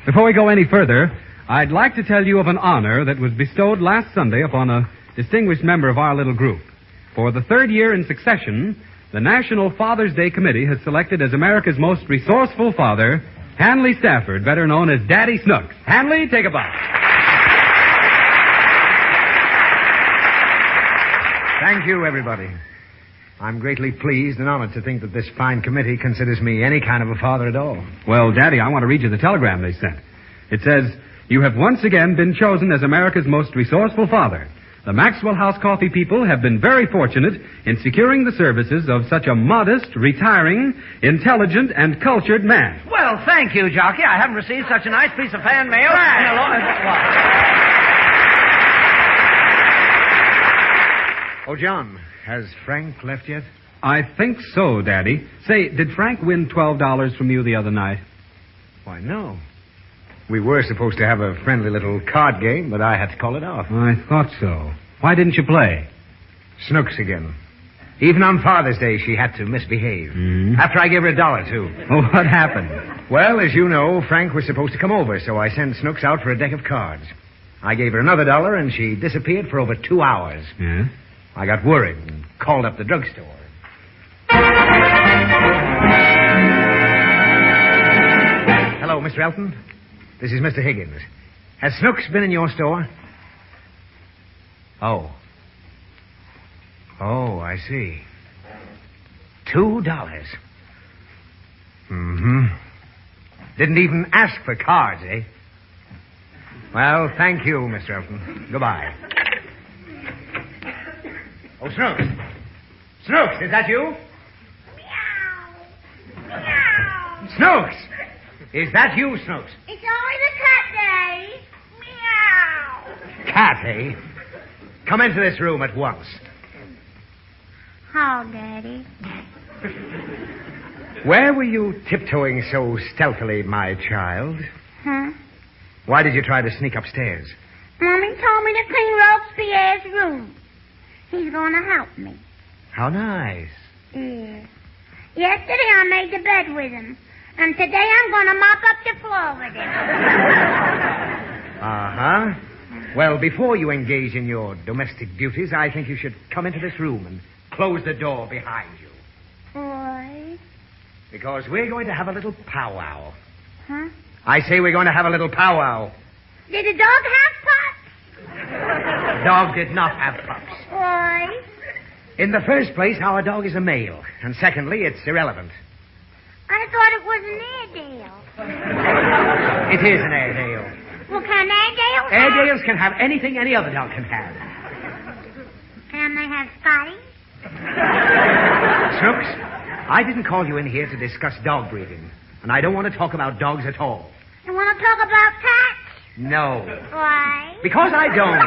Before we go any further, I'd like to tell you of an honor that was bestowed last Sunday upon a distinguished member of our little group. For the third year in succession, the National Father's Day Committee has selected as America's most resourceful father, Hanley Stafford, better known as Daddy Snooks. Hanley, take a bow. Thank you, everybody. I'm greatly pleased and honored to think that this fine committee considers me any kind of a father at all. Well, Daddy, I want to read you the telegram they sent. It says, "You have once again been chosen as America's most resourceful father. The Maxwell House Coffee people have been very fortunate in securing the services of such a modest, retiring, intelligent, and cultured man." Well, thank you, Jockey. I haven't received such a nice piece of fan mail. Oh, John, has Frank left yet? I think so, Daddy. Say, did Frank win $12 from you the other night? Why, no. We were supposed to have a friendly little card game, but I had to call it off. I thought so. Why didn't you play? Snooks again. Even on Father's Day, she had to misbehave. Mm-hmm. After I gave her $1, too. Oh, what happened? Well, as you know, Frank was supposed to come over, so I sent Snooks out for a deck of cards. I gave her another $1, and she disappeared for over 2 hours. Yeah? I got worried and called up the drugstore. Hello, Mr. Elton. This is Mr. Higgins. Has Snooks been in your store? Oh. Oh, I see. $2. Mm-hmm. Didn't even ask for cards, eh? Well, thank you, Mr. Elton. Goodbye. Oh, Snooks. Snooks, is that you? Meow. Meow. Snooks! Is that you, Snooks? It's only the cat day. Meow. Cat, eh? Come into this room at once. How, Daddy? Where were you tiptoeing so stealthily, my child? Huh? Why did you try to sneak upstairs? Mommy told me to clean Robespierre's room. He's going to help me. How nice. Yeah. Yesterday I made the bed with him. And today I'm going to mop up the floor with him. Uh-huh. Well, before you engage in your domestic duties, I think you should come into this room and close the door behind you. Why? Because we're going to have a little powwow. Huh? I say we're going to have a little powwow. Did the dog have pups? The dog did not have pups. Why? In the first place, our dog is a male. And secondly, it's irrelevant. I thought it was an Airedale. It is an Airedale. Well, can Airedales have... Airedales can have anything any other dog can have. Can they have Scotty? Snooks, I didn't call you in here to discuss dog breeding. And I don't want to talk about dogs at all. You want to talk about cats? No. Why? Because I don't.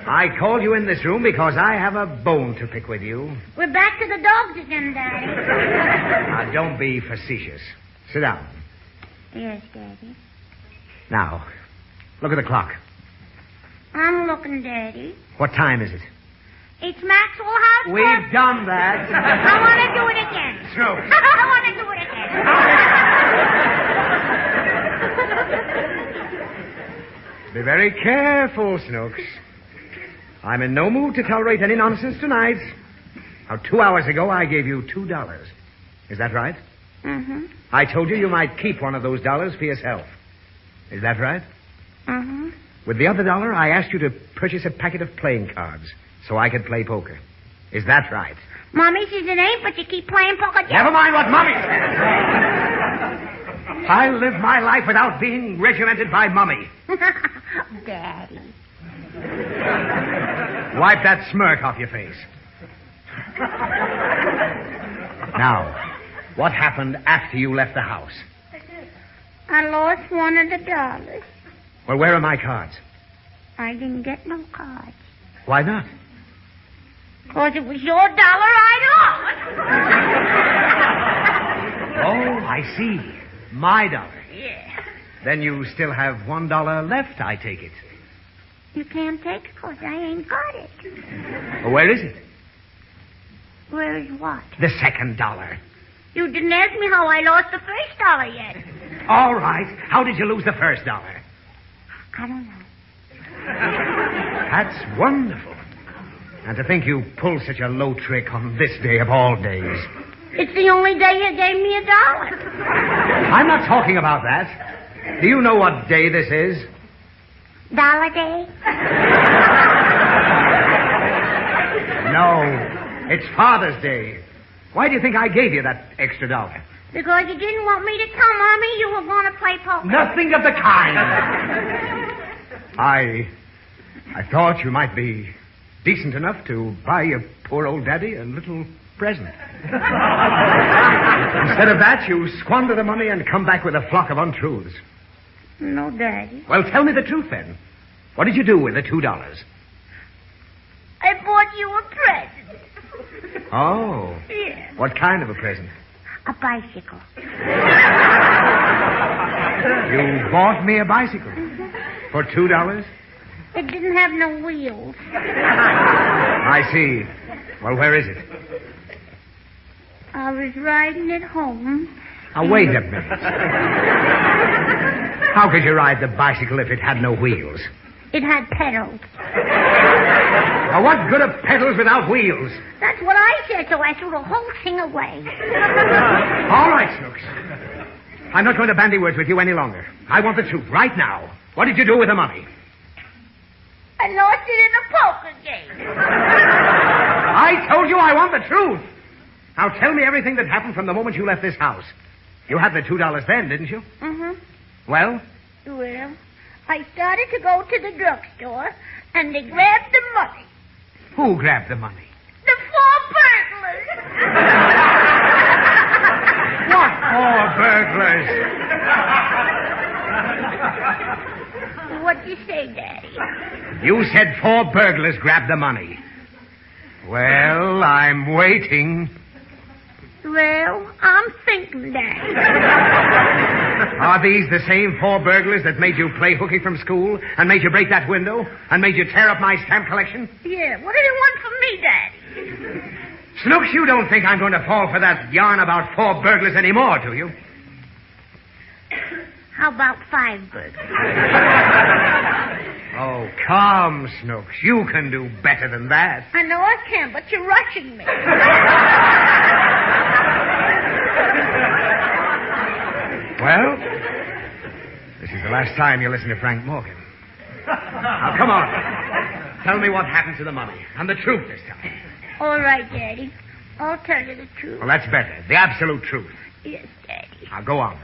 I called you in this room because I have a bone to pick with you. We're back to the dogs again, Daddy. Now, don't be facetious. Sit down. Yes, Daddy. Now, look at the clock. I'm looking, Daddy. What time is it? It's Maxwell House. We've done that. I want to do it again. Snooks. I want to do it again. Be very careful, Snooks. I'm in no mood to tolerate any nonsense tonight. Now, 2 hours ago, I gave you $2. Is that right? Mm-hmm. I told you might keep one of those dollars for yourself. Is that right? Mm-hmm. With the other $1, I asked you to purchase a packet of playing cards so I could play poker. Is that right? Mommy says it ain't, but you keep playing poker. Never mind what Mommy says. I live my life without being regimented by Mommy. Daddy. Wipe that smirk off your face. Now, what happened after you left the house? I lost one of the dollars. Well, where are my cards? I didn't get no cards. Why not? Because it was your dollar I lost. Oh, I see. My $1. Yeah. Then you still have $1 left, I take it. You can't take it because I ain't got it. Well, where is it? Where's what? The second $1. You didn't ask me how I lost the first $1 yet. All right. How did you lose the first $1? I don't know. That's wonderful. And to think you pulled such a low trick on this day of all days. It's the only day you gave me $1. I'm not talking about that. Do you know what day this is? Dollar Day? No. It's Father's Day. Why do you think I gave you that extra $1? Because you didn't want me to tell Mommy you were going to play poker. Nothing of the kind. I thought you might be decent enough to buy your poor old daddy a little present. Instead of that, you squander the money and come back with a flock of untruths. No, Daddy. Well, tell me the truth, then. What did you do with the $2? I bought you a present. Oh. Yeah. What kind of a present? A bicycle. You bought me a bicycle. For $2? It didn't have no wheels. I see. Well, where is it? I was riding it home. Now, wait a minute. How could you ride the bicycle if it had no wheels? It had pedals. Now, what good are pedals without wheels? That's what I said, so I threw the whole thing away. All right, Snooks. I'm not going to bandy words with you any longer. I want the truth right now. What did you do with the money? I lost it in a poker game. I told you I want the truth. Now, tell me everything that happened from the moment you left this house. You had the $2 then, didn't you? Mm-hmm. Well? Well, I started to go to the drugstore, and they grabbed the money. Who grabbed the money? The 4 burglars. What 4 burglars? What'd you say, Daddy? You said 4 burglars grabbed the money. Well, I'm waiting. Well, I'm thinking, Daddy. Are these the same 4 burglars that made you play hooky from school and made you break that window and made you tear up my stamp collection? Yeah, what do they want from me, Daddy? Snooks, you don't think I'm going to fall for that yarn about 4 burglars anymore, do you? How about 5 burglars? Oh, come, Snooks. You can do better than that. I know I can, but you're rushing me. Well, this is the last time you listen to Frank Morgan. Now, come on. Tell me what happened to the money. And the truth this time. All right, Daddy. I'll tell you the truth. Well, that's better. The absolute truth. Yes, Daddy. Now, go on.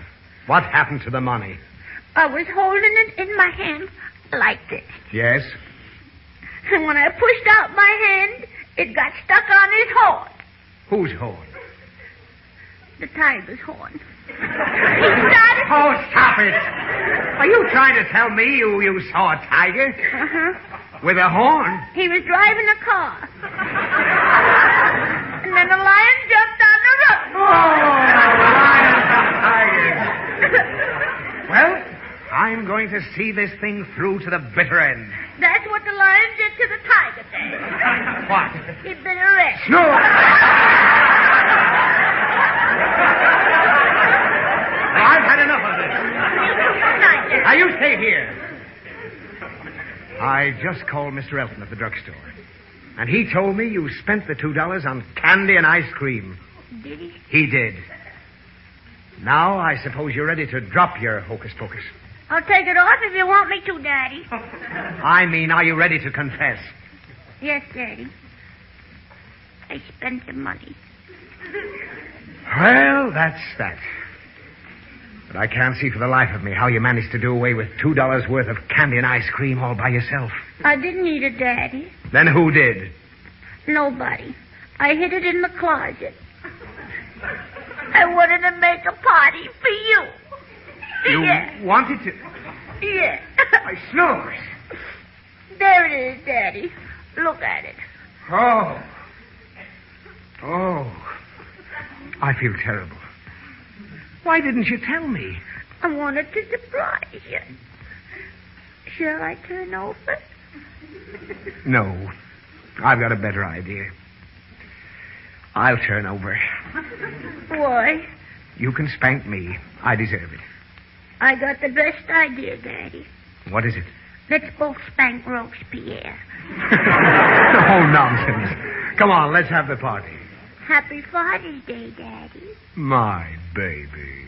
What happened to the money? I was holding it in my hand like this. Yes? And when I pushed out my hand, it got stuck on his horn. Whose horn? The tiger's horn. He started... Oh, stop it! Are you trying to tell me you saw a tiger? Uh-huh. With a horn? He was driving a car. And then the lion jumped on the road. Oh, lions and tigers. Well, I'm going to see this thing through to the bitter end. That's what the lion did to the tiger, Dad. What? He'd been arrested. I've had enough of this. Now, you stay here. I just called Mr. Elton at the drugstore. And he told me you spent the $2 on candy and ice cream. Did he? He did. Now, I suppose you're ready to drop your hocus pocus. I'll take it off if you want me to, Daddy. I mean, are you ready to confess? Yes, Daddy. I spent the money. Well, that's that. But I can't see for the life of me how you managed to do away with $2 worth of candy and ice cream all by yourself. I didn't eat it, Daddy. Then who did? Nobody. I hid it in the closet. I wanted to make a party for you. You Yeah. wanted to... Yeah. I snores. There it is, Daddy. Look at it. Oh. I feel terrible. Why didn't you tell me? I wanted to surprise you. Shall I turn over? No. I've got a better idea. I'll turn over. Why? You can spank me. I deserve it. I got the best idea, Daddy. What is it? Let's both spank Robespierre. Oh, nonsense. Come on, let's have the party. Happy Father's Day, Daddy. My baby.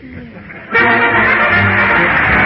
Yeah.